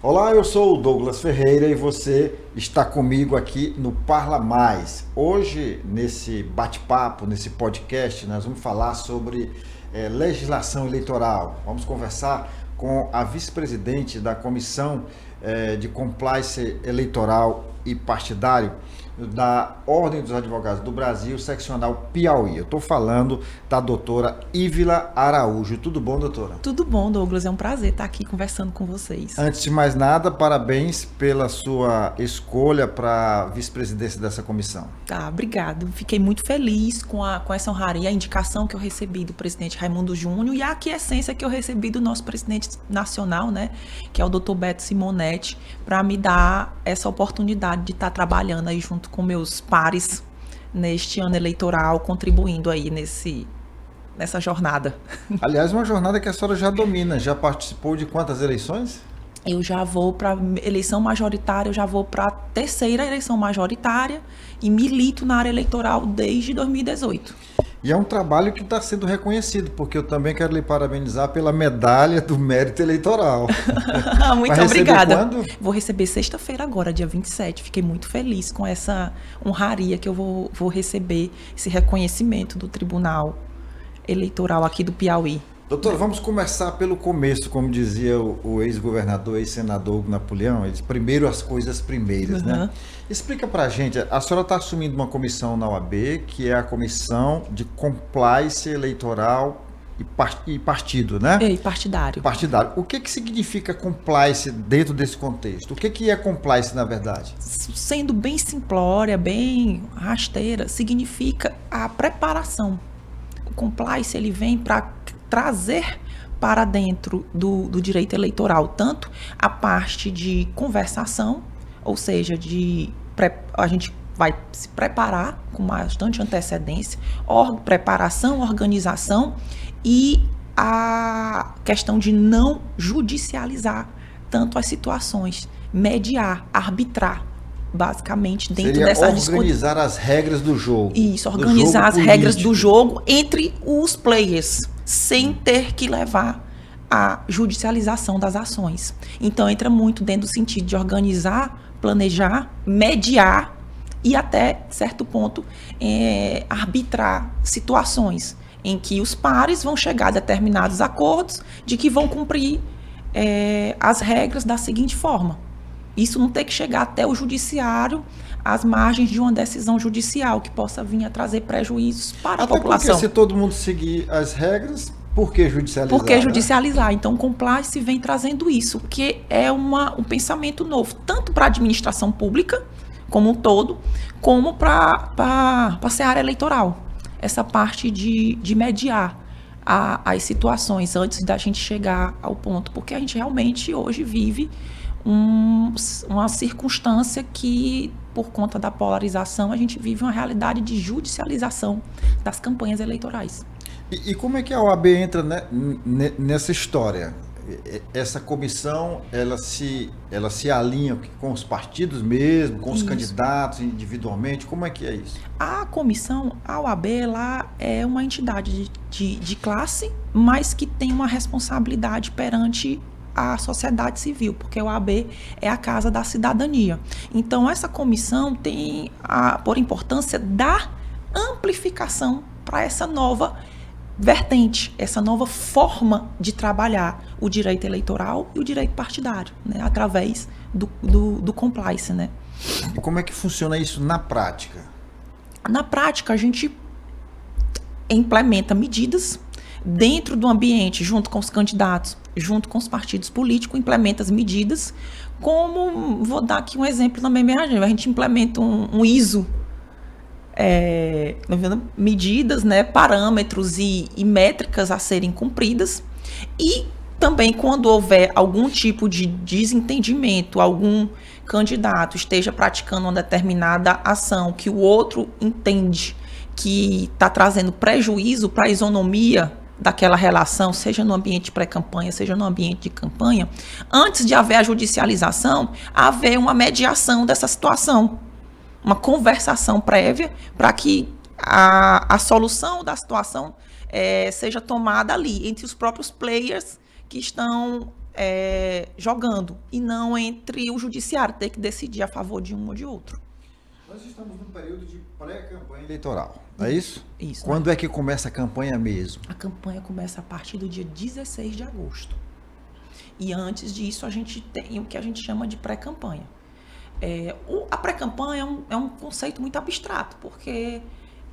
Olá, eu sou o Douglas Ferreira e você está comigo aqui no Parla Mais. Hoje, nesse bate-papo, nesse podcast, nós vamos falar sobre legislação eleitoral. Vamos conversar com a vice-presidente da Comissão de Compliance Eleitoral e Partidário da Ordem dos Advogados do Brasil, seccional Piauí. Eu estou falando da doutora Ívila Araújo. Tudo bom, doutora? Tudo bom, Douglas. É um prazer estar aqui conversando com vocês. Antes de mais nada, parabéns pela sua escolha para a vice-presidência dessa comissão. Obrigado. Fiquei muito feliz com essa honraria, a indicação que eu recebi do presidente Raimundo Júnior e a aquiescência que eu recebi do nosso presidente nacional, né, que é o Dr. Beto Simonetti, para me dar essa oportunidade de estar trabalhando aí junto com meus pares neste ano eleitoral, contribuindo aí nessa jornada. Aliás, uma jornada que a senhora já domina. Já participou de quantas eleições? Eu já vou para eleição majoritária, eu já vou para a terceira eleição majoritária e milito na área eleitoral desde 2018. E é um trabalho que está sendo reconhecido, porque eu também quero lhe parabenizar pela medalha do mérito eleitoral. Muito obrigada. Quando? Vou receber sexta-feira agora, dia 27. Fiquei muito feliz com essa honraria que eu vou receber, esse reconhecimento do Tribunal Eleitoral aqui do Piauí. Doutor, vamos começar pelo começo, como dizia o ex-governador, ex-senador Napoleão, ele disse, primeiro as coisas primeiras, né? Explica pra gente, a senhora está assumindo uma comissão na OAB, que é a Comissão de Compliance Eleitoral e Partido, né? E partidário. Partidário. O que significa compliance dentro desse contexto? O que é compliance, na verdade? Sendo bem simplória, bem rasteira, significa a preparação. O compliance, ele vem para trazer para dentro do direito eleitoral tanto a parte de conversação, ou seja, a gente vai se preparar com bastante antecedência, preparação, organização e a questão de não judicializar tanto as situações, mediar, arbitrar, basicamente dentro dessa discussão. Organizar as regras do jogo. Isso, organizar as regras do jogo entre os players, sem ter que levar à judicialização das ações. Então, entra muito dentro do sentido de organizar, planejar, mediar e até certo ponto arbitrar situações em que os pares vão chegar a determinados acordos de que vão cumprir as regras da seguinte forma. Isso não tem que chegar até o judiciário, às margens de uma decisão judicial que possa vir a trazer prejuízos para a população. Porque se todo mundo seguir as regras, por que judicializar? Por que judicializar? Né? Então, o compliance vem trazendo isso, que é um pensamento novo, tanto para a administração pública como um todo, como para a seara eleitoral. Essa parte de mediar as situações antes da gente chegar ao ponto, porque a gente realmente hoje vive uma circunstância que, por conta da polarização, a gente vive uma realidade de judicialização das campanhas eleitorais. E como é que a OAB entra nessa história? Essa comissão, ela se alinha com os partidos mesmo, com os candidatos individualmente? Como é que é isso? A comissão, a OAB, ela é uma entidade de classe, mas que tem uma responsabilidade perante a sociedade civil, porque a OAB é a casa da cidadania. Então, essa comissão tem, por importância, dar amplificação para essa nova vertente, essa nova forma de trabalhar o direito eleitoral e o direito partidário, né, através do compliance, né? E como é que funciona isso na prática? Na prática, a gente implementa medidas dentro do ambiente, junto com os candidatos, junto com os partidos políticos, implementa as medidas, como, vou dar aqui um exemplo também, a gente implementa um ISO, medidas, né, parâmetros e métricas a serem cumpridas, e também quando houver algum tipo de desentendimento, algum candidato esteja praticando uma determinada ação que o outro entende que está trazendo prejuízo para a isonomia daquela relação, seja no ambiente de pré-campanha, seja no ambiente de campanha, antes de haver a judicialização, haver uma mediação dessa situação, uma conversação prévia para que a solução da situação seja tomada ali, entre os próprios players que estão jogando, e não entre o judiciário ter que decidir a favor de um ou de outro. Nós estamos num período de pré-campanha eleitoral, não é isso? Isso. Quando é que começa a campanha mesmo? A campanha começa a partir do dia 16 de agosto. E antes disso, a gente tem o que a gente chama de pré-campanha. A pré-campanha é um conceito muito abstrato, porque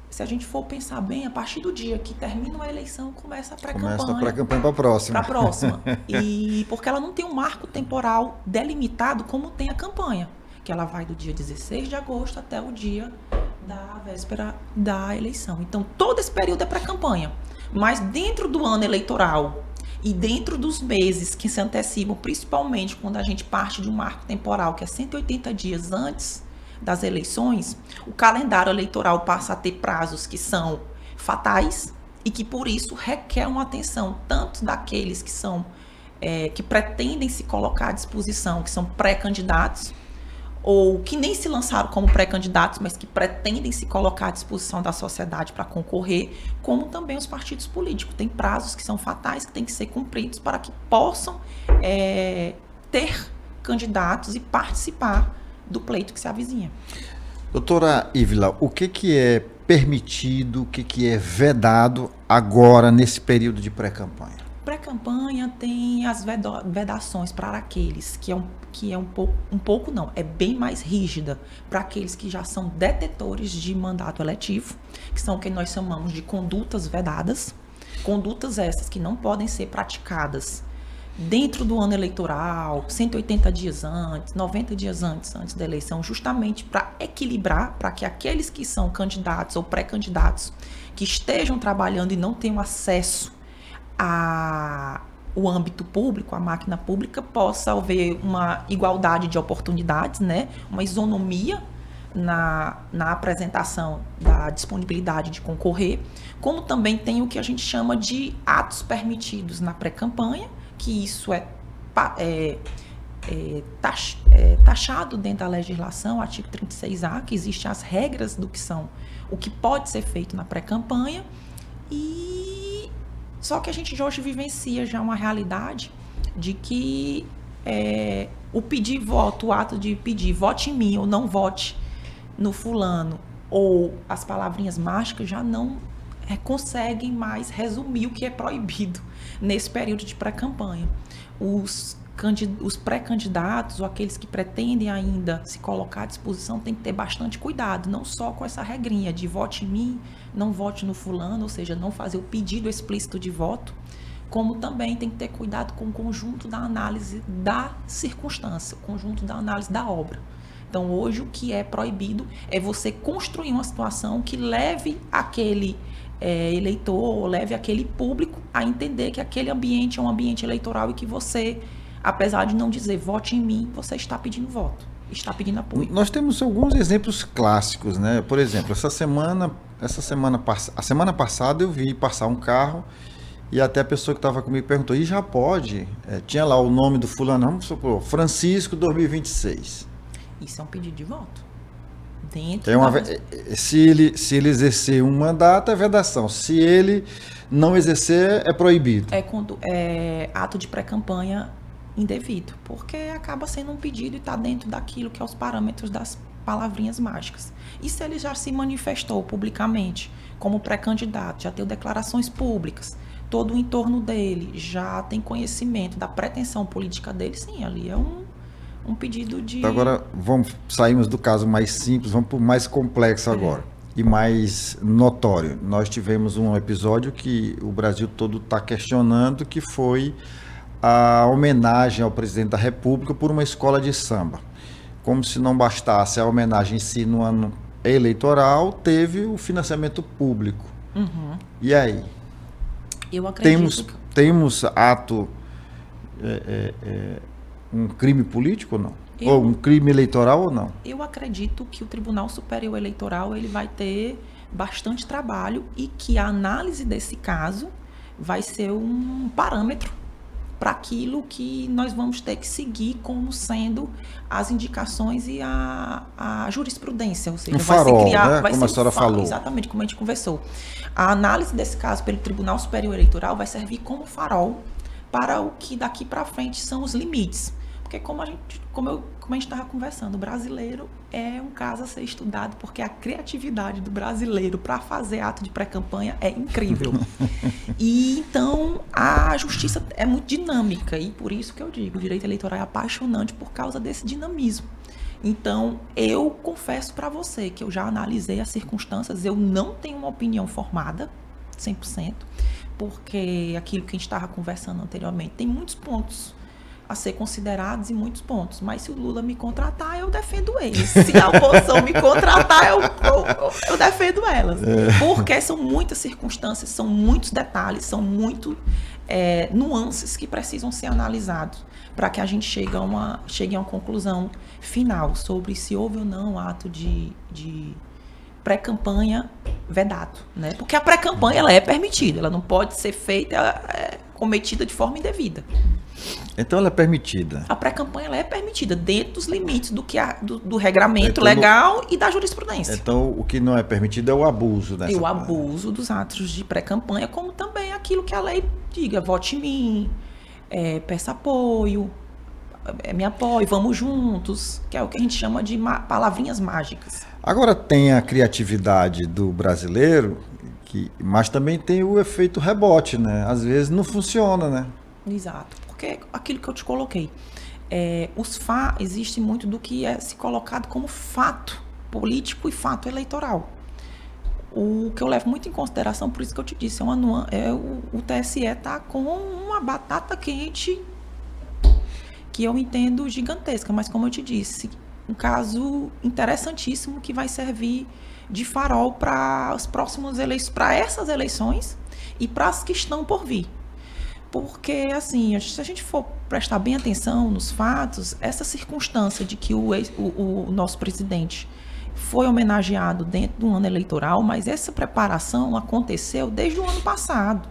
se a gente for pensar bem, a partir do dia que termina a eleição, começa a pré-campanha. Começa a pré-campanha para a próxima. Para a próxima. E porque ela não tem um marco temporal delimitado como tem a campanha, que ela vai do dia 16 de agosto até o dia da véspera da eleição. Então, todo esse período é pré-campanha. Mas dentro do ano eleitoral e dentro dos meses que se antecipam, principalmente quando a gente parte de um marco temporal que é 180 dias antes das eleições, o calendário eleitoral passa a ter prazos que são fatais e que, por isso, requer uma atenção tanto daqueles que são que pretendem se colocar à disposição, que são pré-candidatos, ou que nem se lançaram como pré-candidatos, mas que pretendem se colocar à disposição da sociedade para concorrer, como também os partidos políticos. Tem prazos que são fatais, que têm que ser cumpridos para que possam ter candidatos e participar do pleito que se avizinha. Doutora Ívila, o que é permitido, o que é vedado agora nesse período de pré-campanha? Pré-campanha tem as vedações para aqueles que é um pouco não, é bem mais rígida para aqueles que já são detetores de mandato eletivo, que são o que nós chamamos de condutas vedadas, condutas essas que não podem ser praticadas dentro do ano eleitoral, 180 dias antes, 90 dias antes da eleição, justamente para equilibrar, para que aqueles que são candidatos ou pré-candidatos que estejam trabalhando e não tenham acesso o âmbito público, a máquina pública, possa haver uma igualdade de oportunidades, né? Uma isonomia na apresentação da disponibilidade de concorrer, como também tem o que a gente chama de atos permitidos na pré-campanha, que isso é taxado dentro da legislação, artigo 36A, que existem as regras do que são, o que pode ser feito na pré-campanha, só que a gente hoje vivencia já uma realidade de que o pedir voto, o ato de pedir vote em mim ou não vote no fulano, ou as palavrinhas mágicas já não conseguem mais resumir o que é proibido nesse período de pré-campanha. Os pré-candidatos ou aqueles que pretendem ainda se colocar à disposição têm que ter bastante cuidado, não só com essa regrinha de vote em mim, não vote no fulano, ou seja, não fazer o pedido explícito de voto, como também tem que ter cuidado com o conjunto da análise da circunstância, o conjunto da análise da obra. Então, hoje, o que é proibido é você construir uma situação que leve aquele eleitor, ou leve aquele público a entender que aquele ambiente é um ambiente eleitoral e que você, apesar de não dizer vote em mim, você está pedindo voto, está pedindo apoio. Nós temos alguns exemplos clássicos, né? Por exemplo, a semana passada eu vi passar um carro e até a pessoa que estava comigo perguntou, e já pode? Tinha lá o nome do fulano, vamos supor, Francisco 2026. Isso é um pedido de voto. Se ele exercer um mandato, é vedação. Se ele não exercer, é proibido. É ato de pré-campanha indevido, porque acaba sendo um pedido e está dentro daquilo que é os parâmetros das palavrinhas mágicas. E se ele já se manifestou publicamente como pré-candidato, já deu declarações públicas, todo o entorno dele já tem conhecimento da pretensão política dele, sim, ali é um pedido de... Então agora saímos do caso mais simples, vamos para o mais complexo agora e mais notório. Nós tivemos um episódio que o Brasil todo está questionando, que foi a homenagem ao presidente da República por uma escola de samba. Como se não bastasse a homenagem em si no ano eleitoral, teve o financiamento público. Uhum. E aí? Eu acredito temos ato... um crime político ou não? Ou um crime eleitoral ou não? Eu acredito que o Tribunal Superior Eleitoral ele vai ter bastante trabalho e que a análise desse caso vai ser um parâmetro para aquilo que nós vamos ter que seguir como sendo as indicações e a jurisprudência, ou seja, farol, vai se criar, né? vai como ser a senhora falou. Exatamente, como a gente conversou. A análise desse caso pelo Tribunal Superior Eleitoral vai servir como farol para o que daqui para frente são os limites. Porque como a gente estava conversando, o brasileiro é um caso a ser estudado, porque a criatividade do brasileiro para fazer ato de pré-campanha é incrível. E então a justiça é muito dinâmica, e por isso que eu digo, o direito eleitoral é apaixonante por causa desse dinamismo. Então, eu confesso para você que eu já analisei as circunstâncias, eu não tenho uma opinião formada, 100%, porque aquilo que a gente estava conversando anteriormente, tem muitos pontos a ser considerados e muitos pontos, mas se o Lula me contratar, eu defendo eles. Se a oposição me contratar, eu defendo elas. Porque são muitas circunstâncias, são muitos detalhes, são muitos nuances que precisam ser analisados para que a gente chegue a uma conclusão final sobre se houve ou não ato de pré-campanha vedado, né? Porque a pré-campanha ela é permitida, ela não pode ser feita, cometida de forma indevida. Então ela é permitida. A pré-campanha ela é permitida dentro dos limites do regramento legal e da jurisprudência. Então o que não é permitido é o abuso dessa. E o abuso dos atos de pré-campanha, como também aquilo que a lei diga, vote em mim, peça apoio, me apoie, vamos juntos, que é o que a gente chama de palavrinhas mágicas. Agora tem a criatividade do brasileiro, mas também tem o efeito rebote, né? Às vezes não funciona, né? Exato, porque aquilo que eu te coloquei, existe muito do que é se colocado como fato político e fato eleitoral. O que eu levo muito em consideração, por isso que eu te disse, o TSE está com uma batata quente que eu entendo gigantesca, mas como eu te disse, um caso interessantíssimo que vai servir de farol para as próximas eleições, para essas eleições e para as que estão por vir. Porque, assim, se a gente for prestar bem atenção nos fatos, essa circunstância de que o nosso presidente foi homenageado dentro do ano eleitoral, mas essa preparação aconteceu desde o ano passado.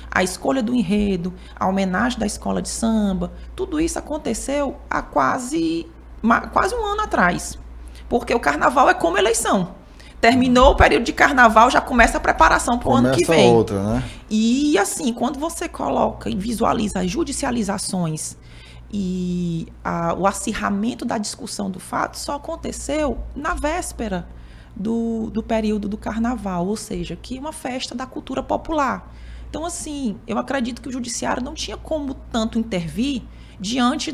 A escolha do enredo, a homenagem da escola de samba, tudo isso aconteceu há quase um ano atrás. Porque o carnaval é como eleição. Terminou o período de carnaval, já começa a preparação para o ano que vem. Começa outra, né? E assim, quando você coloca e visualiza as judicializações e o acirramento da discussão do fato, só aconteceu na véspera do período do carnaval, ou seja, que é uma festa da cultura popular. Então, assim, eu acredito que o judiciário não tinha como tanto intervir diante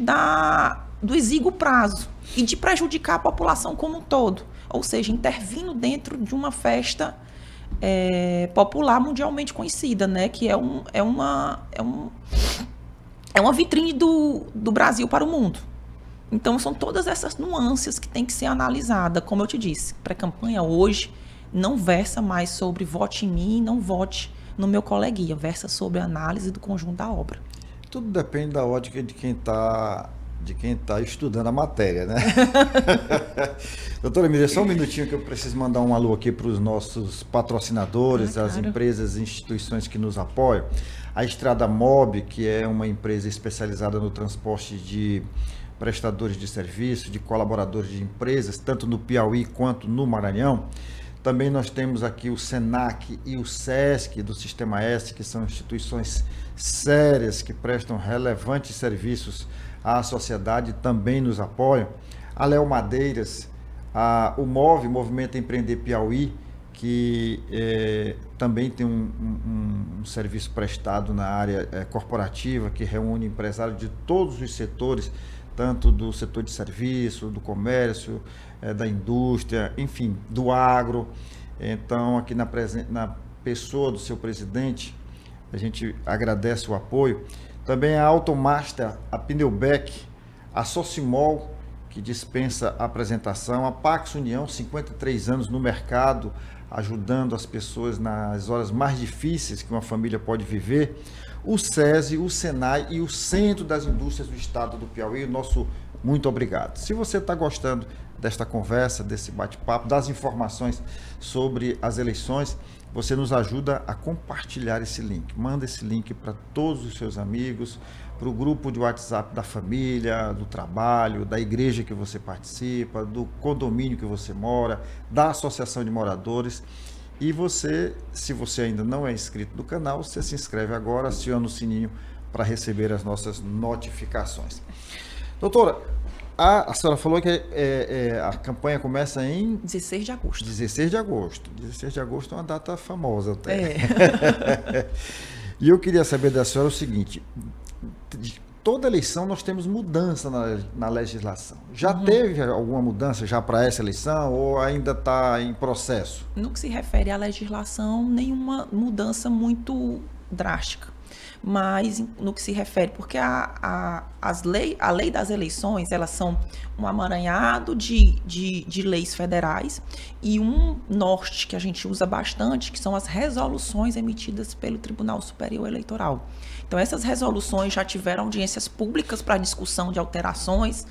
do exíguo prazo e de prejudicar a população como um todo. Ou seja, intervindo dentro de uma festa popular mundialmente conhecida, né? Que é uma vitrine do Brasil para o mundo. Então, são todas essas nuances que tem que ser analisada. Como eu te disse, pré-campanha hoje não versa mais sobre vote em mim, não vote no meu coleguinha, versa sobre a análise do conjunto da obra. Tudo depende da ótica de quem está estudando a matéria, né? Doutora Emília, só um minutinho que eu preciso mandar um alô aqui para os nossos patrocinadores, as empresas e instituições que nos apoiam. A Estrada Mob, que é uma empresa especializada no transporte de prestadores de serviço, de colaboradores de empresas, tanto no Piauí quanto no Maranhão. Também nós temos aqui o SENAC e o SESC do Sistema S, que são instituições sérias que prestam relevantes serviços à sociedade, também nos apoiam. A Léo Madeiras, o Movimento Empreender Piauí, que também tem um serviço prestado na área corporativa, que reúne empresários de todos os setores, tanto do setor de serviço, do comércio, da indústria, enfim, do agro. Então, aqui na pessoa do seu presidente, a gente agradece o apoio. Também a Automaster, a Pneubec, a Socimol, que dispensa a apresentação, a Pax União, 53 anos no mercado, ajudando as pessoas nas horas mais difíceis que uma família pode viver, o SESI, o SENAI e o Centro das Indústrias do Estado do Piauí. Nosso muito obrigado. Se você está gostando desta conversa, desse bate-papo, das informações sobre as eleições, você nos ajuda a compartilhar esse link. Manda esse link para todos os seus amigos, para o grupo de WhatsApp da família, do trabalho, da igreja que você participa, do condomínio que você mora, da associação de moradores. E você, se você ainda não é inscrito no canal, você se inscreve agora, aciona o sininho para receber as nossas notificações. Doutora, a senhora falou que a campanha começa em 16 de agosto. 16 de agosto. 16 de agosto é uma data famosa até. É. E eu queria saber da senhora o seguinte: toda eleição nós temos mudança na legislação. Já teve alguma mudança já para essa eleição ou ainda está em processo? No que se refere à legislação, nenhuma mudança muito drástica. Mas no que se refere, porque a lei das eleições, elas são um amaranhado de leis federais e um norte que a gente usa bastante, que são as resoluções emitidas pelo Tribunal Superior Eleitoral. Então, essas resoluções já tiveram audiências públicas para discussão de alterações,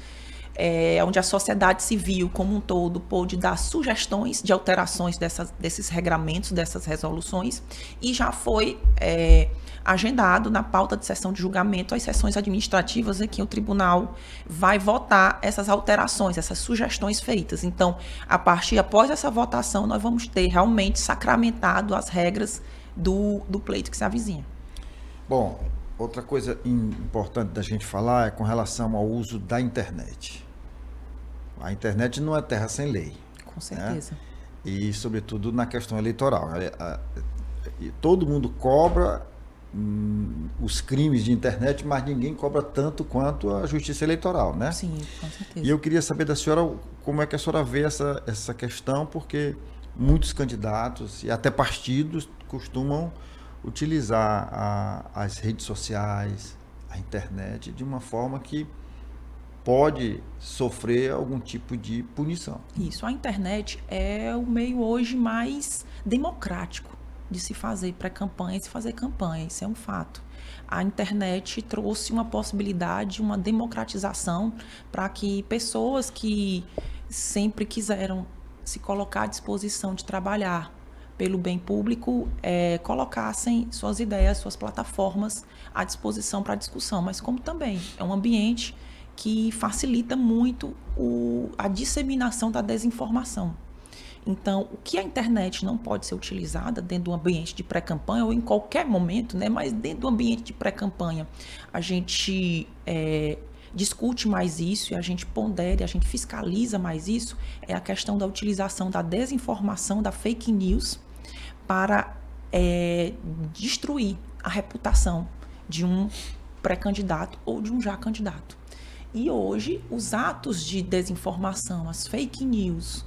onde a sociedade civil como um todo pôde dar sugestões de alterações desses regramentos, dessas resoluções, e já foi agendado na pauta de sessão de julgamento as sessões administrativas em que o tribunal vai votar essas alterações, essas sugestões feitas. Então, após essa votação, nós vamos ter realmente sacramentado as regras do pleito que se avizinha. Bom, outra coisa importante da gente falar é com relação ao uso da internet. A internet não é terra sem lei. Com certeza. Né? E, sobretudo, na questão eleitoral. Todo mundo cobra os crimes de internet, mas ninguém cobra tanto quanto a justiça eleitoral, né? Sim, com certeza. E eu queria saber da senhora como é que a senhora vê essa questão, porque muitos candidatos e até partidos costumam utilizar as redes sociais, a internet, de uma forma que pode sofrer algum tipo de punição. Isso, a internet é o meio hoje mais democrático de se fazer pré-campanha e se fazer campanha, isso é um fato. A internet trouxe uma possibilidade, uma democratização para que pessoas que sempre quiseram se colocar à disposição de trabalhar pelo bem público, colocassem suas ideias, suas plataformas à disposição para discussão, mas como também é um ambiente que facilita muito a disseminação da desinformação. Então, o que a internet não pode ser utilizada dentro do ambiente de pré-campanha ou em qualquer momento, né? Mas dentro do ambiente de pré-campanha, a gente discute mais isso e a gente pondera, a gente fiscaliza mais isso, é a questão da utilização da desinformação, da fake news, para destruir a reputação de um pré-candidato ou de um já candidato. E hoje, os atos de desinformação, as fake news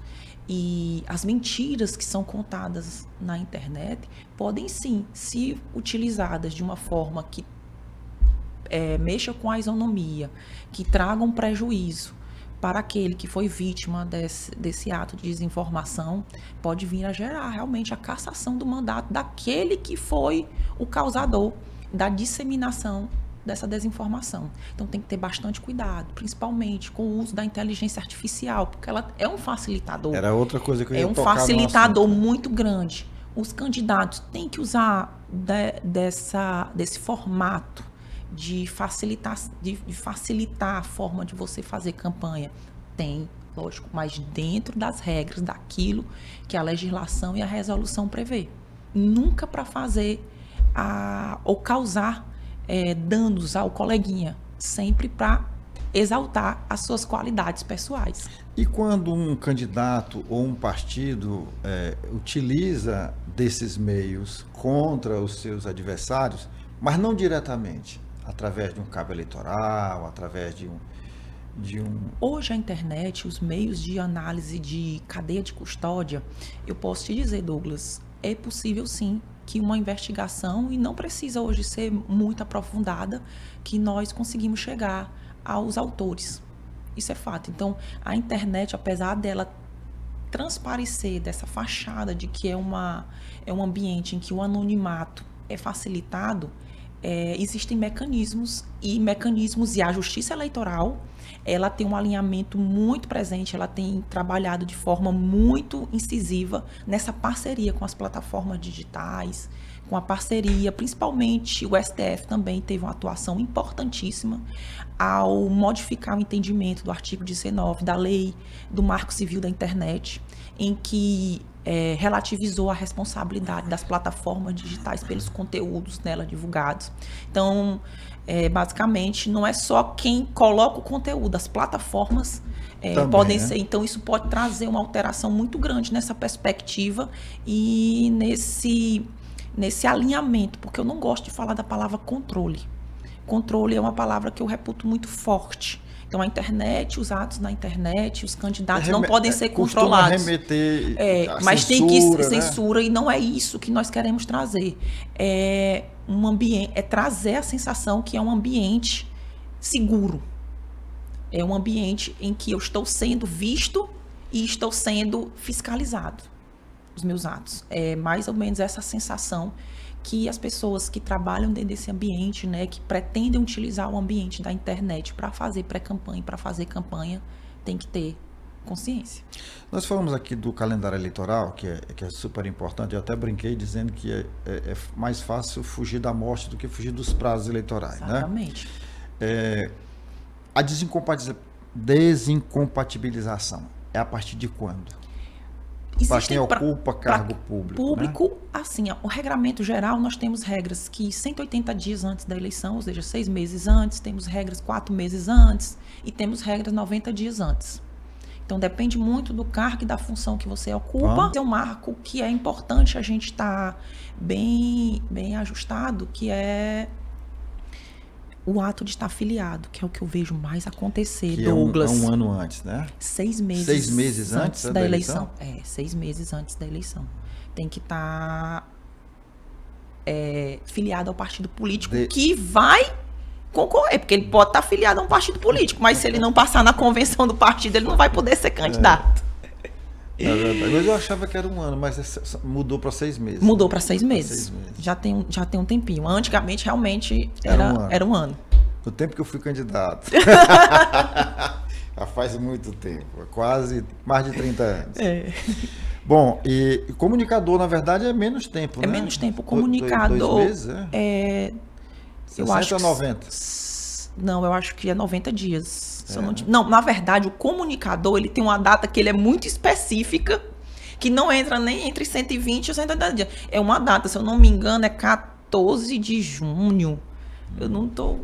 e as mentiras que são contadas na internet podem sim ser utilizadas de uma forma que mexa com a isonomia, que traga um prejuízo para aquele que foi vítima desse ato de desinformação, pode vir a gerar realmente a cassação do mandato daquele que foi o causador da disseminação dessa desinformação. Então tem que ter bastante cuidado, principalmente com o uso da inteligência artificial, porque ela é um facilitador. Era outra coisa que eu ia tocar no assunto. É um facilitador muito grande. Os candidatos têm que usar desse formato de facilitar a forma de você fazer campanha. Tem, lógico, mas dentro das regras daquilo que a legislação e a resolução prevê. Nunca para fazer ou causar danos ao coleguinha, sempre para exaltar as suas qualidades pessoais. E quando um candidato ou um partido utiliza desses meios contra os seus adversários, mas não diretamente, através de um cabo eleitoral, através de um... Hoje a internet, os meios de análise de cadeia de custódia, eu posso te dizer, Douglas, é possível sim que uma investigação, e não precisa hoje ser muito aprofundada, que nós conseguimos chegar aos autores. Isso é fato. Então, a internet, apesar dela transparecer dessa fachada de que é um ambiente em que o anonimato é facilitado, existem mecanismos e a Justiça Eleitoral, ela tem um alinhamento muito presente, ela tem trabalhado de forma muito incisiva nessa parceria com as plataformas digitais, com a parceria, principalmente o STF também teve uma atuação importantíssima ao modificar o entendimento do artigo 19 da Lei do Marco Civil da Internet, em que relativizou a responsabilidade das plataformas digitais pelos conteúdos nela divulgados. Então, basicamente, não é só quem coloca o conteúdo, as plataformas podem ser. Então, isso pode trazer uma alteração muito grande nessa perspectiva e nesse alinhamento, porque eu não gosto de falar da palavra controle. Controle é uma palavra que eu reputo muito forte. Então, a internet, os atos na internet, os candidatos não podem ser controlados. Remeter mas censura, tem que né? censura, e não é isso que nós queremos trazer. É trazer a sensação que é um ambiente seguro. É um ambiente em que eu estou sendo visto e estou sendo fiscalizado, os meus atos. É mais ou menos essa sensação que as pessoas que trabalham dentro desse ambiente, né, que pretendem utilizar o ambiente da internet para fazer pré-campanha, para fazer campanha, tem que ter consciência. Nós falamos aqui do calendário eleitoral, que é super importante. Eu até brinquei dizendo que é mais fácil fugir da morte do que fugir dos prazos eleitorais. Exatamente. Né? A desincompatibilização é a partir de quando? Para quem ocupa cargo público, né? Assim, o regramento geral, nós temos regras que 180 dias antes da eleição, ou seja, 6 meses antes, temos regras 4 meses antes e temos regras 90 dias antes. Então, depende muito do cargo e da função que você ocupa. É um marco que é importante a gente estar bem ajustado, que é o ato de estar afiliado, que é o que eu vejo mais acontecer, que Douglas. É um ano antes, né? 6 meses. 6 meses antes da eleição? 6 meses antes da eleição. Tem que estar filiado ao partido político que vai concorrer, porque ele pode estar filiado a um partido político, mas se ele não passar na convenção do partido, ele não vai poder ser candidato. É verdade. Mas eu achava que era um ano, mas mudou para 6 meses. Mudou para 6 meses. Já tem um tempinho. Antigamente, realmente, era um ano. No tempo que eu fui candidato. Já faz muito tempo. Quase mais de 30 anos. Bom, e comunicador, na verdade, é menos tempo, né? É menos tempo. O comunicador... 2 meses, eu acho ou 90? Não, eu acho que é 90 dias. Não, na verdade, o comunicador, ele tem uma data que ele é muito específica, que não entra nem entre 120 e 180 dias. É uma data, se eu não me engano, é 14 de junho. Eu não tô...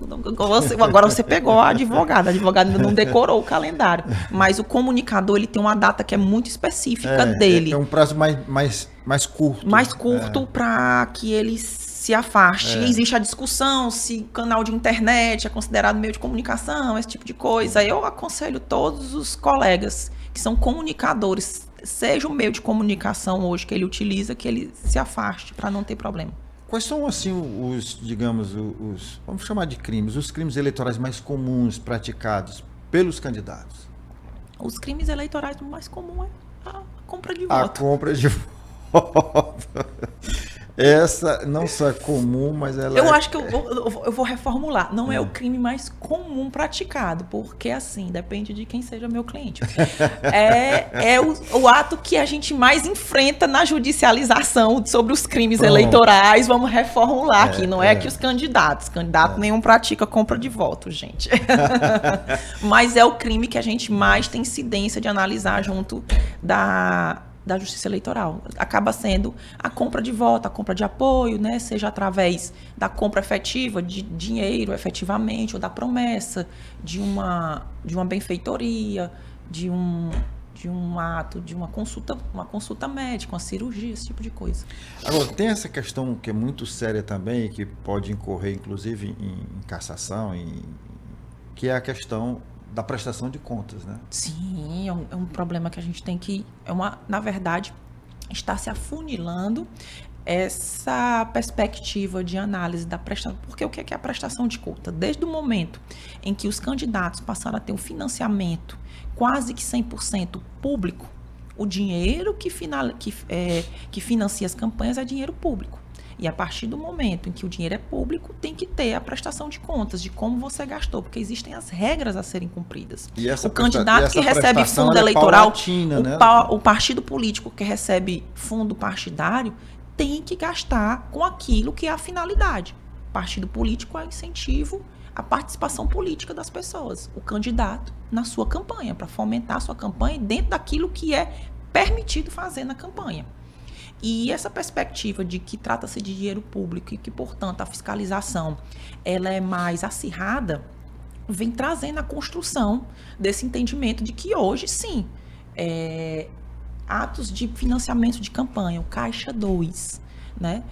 Agora você pegou a advogada ainda não decorou o calendário. Mas o comunicador, ele tem uma data que é muito específica dele. É um prazo mais curto. Mais curto para que ele se afaste. Existe a discussão se canal de internet é considerado meio de comunicação, esse tipo de coisa. Eu aconselho todos os colegas que são comunicadores, seja o meio de comunicação hoje que ele utiliza, que ele se afaste para não ter problema. Quais são, assim, vamos chamar de crimes, os crimes eleitorais mais comuns praticados pelos candidatos? Os crimes eleitorais mais comuns é a compra de voto. A compra de voto. Essa não só é comum, mas ela Eu acho que eu vou reformular. Não é o crime mais comum praticado, porque assim, depende de quem seja meu cliente. É o ato que a gente mais enfrenta na judicialização sobre os crimes eleitorais. Vamos reformular aqui. Não é que os candidatos nenhum pratica compra de voto, gente. Mas é o crime que a gente mais tem incidência de analisar junto da Justiça Eleitoral. Acaba sendo a compra de voto, a compra de apoio, né? Seja através da compra efetiva de dinheiro, efetivamente, ou da promessa de uma benfeitoria, de um ato, de uma consulta médica, uma cirurgia, esse tipo de coisa. Agora, tem essa questão que é muito séria também, que pode incorrer, inclusive, em cassação, que é a questão da prestação de contas, né? Sim, é um problema que a gente tem que... na verdade, está se afunilando essa perspectiva de análise da prestação. Porque o que é a prestação de conta? Desde o momento em que os candidatos passaram a ter um financiamento quase que 100% público, o dinheiro que financia as campanhas é dinheiro público. E a partir do momento em que o dinheiro é público, tem que ter a prestação de contas de como você gastou, porque existem as regras a serem cumpridas. O candidato que recebe fundo eleitoral, o partido político que recebe fundo partidário, tem que gastar com aquilo que é a finalidade. O partido político é incentivo à participação política das pessoas. O candidato na sua campanha, para fomentar a sua campanha dentro daquilo que é permitido fazer na campanha. E essa perspectiva de que trata-se de dinheiro público e que, portanto, a fiscalização ela é mais acirrada, vem trazendo a construção desse entendimento de que hoje, sim, atos de financiamento de campanha, o Caixa 2, né?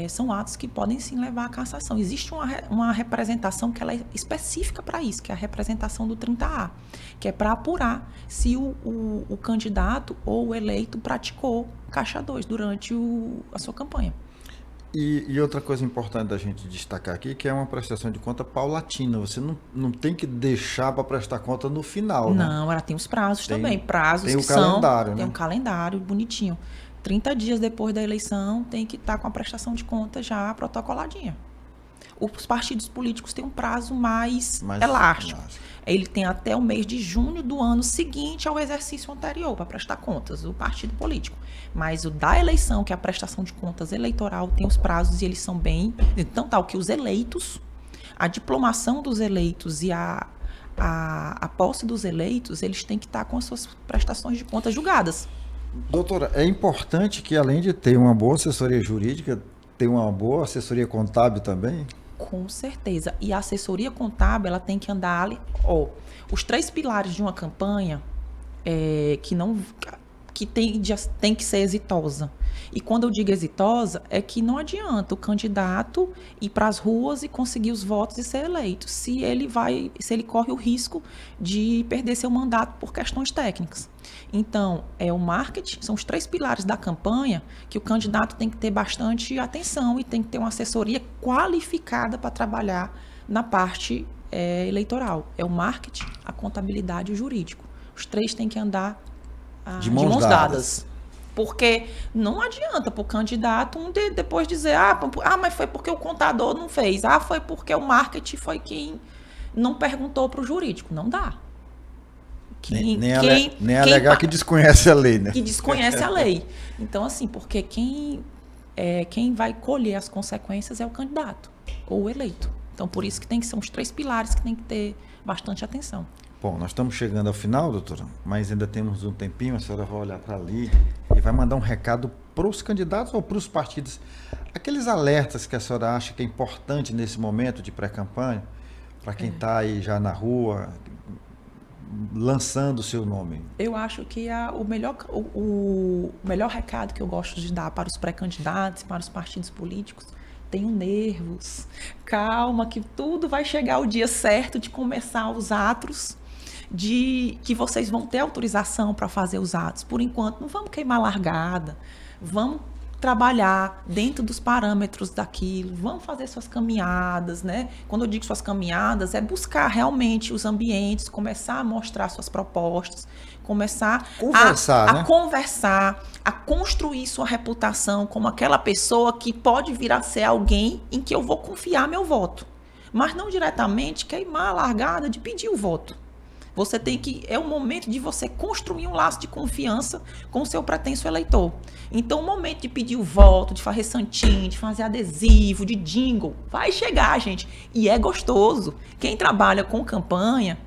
São atos que podem sim levar à cassação. Existe uma representação que ela é específica para isso, que é a representação do 30A, que é para apurar se o candidato ou o eleito praticou Caixa 2 durante a sua campanha. E outra coisa importante da gente destacar aqui, que é uma prestação de conta paulatina. Você não tem que deixar para prestar conta no final, né? Não, ela tem os prazos também. Prazos tem que o calendário, são... né? Tem um calendário bonitinho. 30 dias depois da eleição tem que estar com a prestação de conta já protocoladinha. Os partidos políticos têm um prazo mais elástico. Ele tem até o mês de junho do ano seguinte ao exercício anterior para prestar contas, o partido político. Mas o da eleição, que é a prestação de contas eleitoral, tem os prazos e eles são bem... Então, tal que os eleitos, a diplomação dos eleitos e a posse dos eleitos, eles têm que estar com as suas prestações de contas julgadas. Doutora, é importante que, além de ter uma boa assessoria jurídica, ter uma boa assessoria contábil também? Com certeza. E a assessoria contábil, ela tem que andar ali. Os 3 pilares de uma campanha que tem que ser exitosa. E quando eu digo exitosa, é que não adianta o candidato ir para as ruas e conseguir os votos e ser eleito, se ele corre o risco de perder seu mandato por questões técnicas. Então, o marketing, são os 3 pilares da campanha que o candidato tem que ter bastante atenção e tem que ter uma assessoria qualificada para trabalhar na parte eleitoral. É o marketing, a contabilidade e o jurídico. Os 3 têm que andar de mãos dadas. Porque não adianta para o candidato depois dizer, mas foi porque o contador não fez, foi porque o marketing foi quem não perguntou para o jurídico. Não dá. Nem alegar que desconhece a lei, né? Que desconhece a lei. Então, assim, porque quem vai colher as consequências é o candidato ou o eleito. Então, por isso que são os 3 pilares que tem que ter bastante atenção. Bom, nós estamos chegando ao final, doutora, mas ainda temos um tempinho, a senhora vai olhar para ali e vai mandar um recado para os candidatos ou para os partidos. Aqueles alertas que a senhora acha que é importante nesse momento de pré-campanha, para quem está aí já na rua, lançando o seu nome. Eu acho que o melhor recado que eu gosto de dar para os pré-candidatos, para os partidos políticos, tenham nervos, calma, que tudo vai chegar o dia certo de começar os atos, de que vocês vão ter autorização para fazer os atos. Por enquanto, não vamos queimar largada, vamos trabalhar dentro dos parâmetros daquilo, vamos fazer suas caminhadas, né? Quando eu digo suas caminhadas, é buscar realmente os ambientes, começar a mostrar suas propostas, começar a conversar, a construir sua reputação como aquela pessoa que pode vir a ser alguém em que eu vou confiar meu voto, mas não diretamente queimar a largada de pedir o voto. Você tem que... É o momento de você construir um laço de confiança com o seu pretenso eleitor. Então, o momento de pedir o voto, de fazer santinho, de fazer adesivo, de jingle, vai chegar, gente. E é gostoso. Quem trabalha com campanha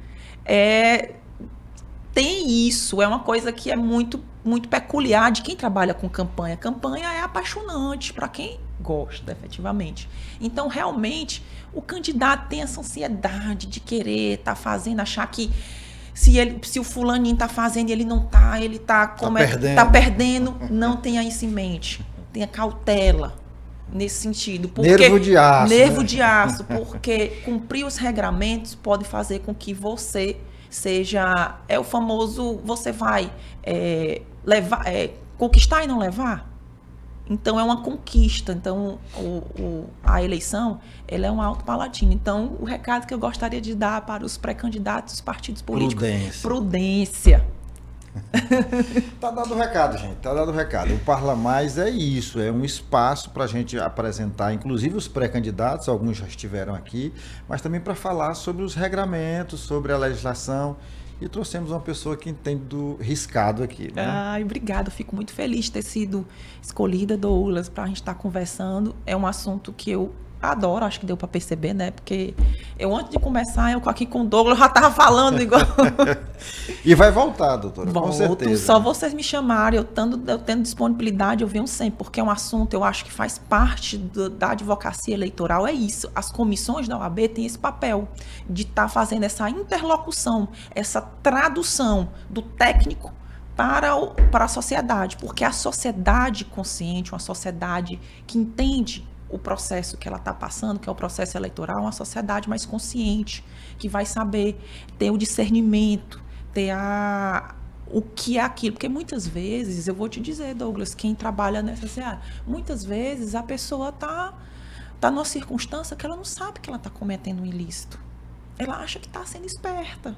tem isso. É uma coisa que é muito, muito peculiar de quem trabalha com campanha. Campanha é apaixonante para quem gosta, efetivamente. Então, realmente, o candidato tem essa ansiedade de querer estar fazendo, achar que se o fulaninho está fazendo e ele não está, ele está perdendo, não tenha isso em mente. Tenha cautela nesse sentido. Porque, nervo de aço. Nervo de aço, porque cumprir os regramentos pode fazer com que você seja... É o famoso, você vai conquistar e não levar? Então, é uma conquista. Então, a eleição, ela é um alto palatino. Então, o recado que eu gostaria de dar para os pré-candidatos dos partidos políticos... Prudência. Tá dado o recado, gente. Tá dado o recado. O Parla Mais é isso. É um espaço para a gente apresentar, inclusive, os pré-candidatos. Alguns já estiveram aqui. Mas também para falar sobre os regramentos, sobre a legislação. E trouxemos uma pessoa que entende do riscado aqui, né? Obrigada. Fico muito feliz de ter sido escolhida, Douglas, para a gente estar conversando. É um assunto que eu adoro, acho que deu para perceber, né? Porque eu, antes de começar, eu aqui com o Douglas, já estava falando igual... E vai voltar, doutora, com Volto, certeza. só vocês me chamarem, eu tendo disponibilidade, eu venho sempre, porque é um assunto, eu acho que faz parte da advocacia eleitoral, é isso. As comissões da OAB têm esse papel de estar fazendo essa interlocução, essa tradução do técnico para a sociedade, porque a sociedade consciente, uma sociedade que entende o processo que ela está passando, que é o processo eleitoral, uma sociedade mais consciente, que vai saber ter o discernimento, ter o que é aquilo. Porque muitas vezes, eu vou te dizer, Douglas, quem trabalha nessa área, muitas vezes a pessoa está numa circunstância que ela não sabe que ela está cometendo um ilícito. Ela acha que está sendo esperta.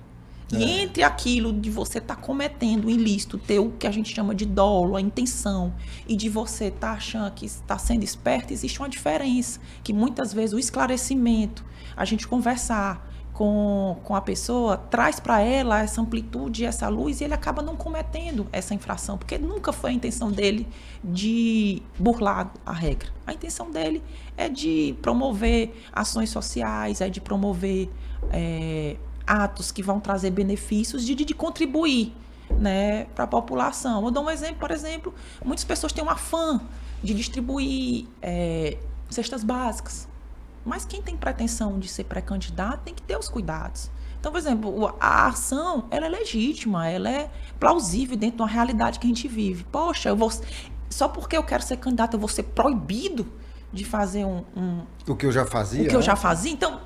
E entre aquilo de você estar cometendo um ilícito, ter o que a gente chama de dolo, a intenção, e de você estar achando que está sendo esperto, existe uma diferença. Que muitas vezes o esclarecimento, a gente conversar com a pessoa, traz para ela essa amplitude, essa luz, e ele acaba não cometendo essa infração, porque nunca foi a intenção dele de burlar a regra. A intenção dele é de promover ações sociais, é de promover atos que vão trazer benefícios, de contribuir, né, para a população. Vou dar um exemplo, por exemplo, muitas pessoas têm um afã de distribuir cestas básicas, mas quem tem pretensão de ser pré-candidato tem que ter os cuidados. Então, por exemplo, a ação, ela é legítima, ela é plausível dentro de uma realidade que a gente vive. Poxa, só porque eu quero ser candidato, eu vou ser proibido de fazer o que eu já fazia? O que eu já fazia? Então,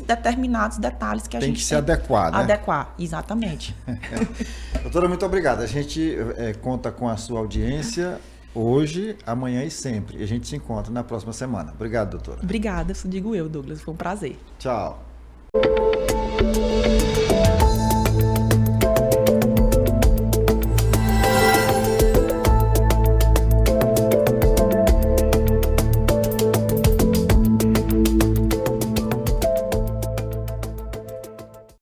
determinados detalhes que a gente tem que se adequar, né? Adequar, exatamente. Doutora, muito obrigada. A gente conta com a sua audiência hoje, amanhã e sempre. E a gente se encontra na próxima semana. Obrigado, doutora. Obrigada, isso digo eu, Douglas. Foi um prazer. Tchau.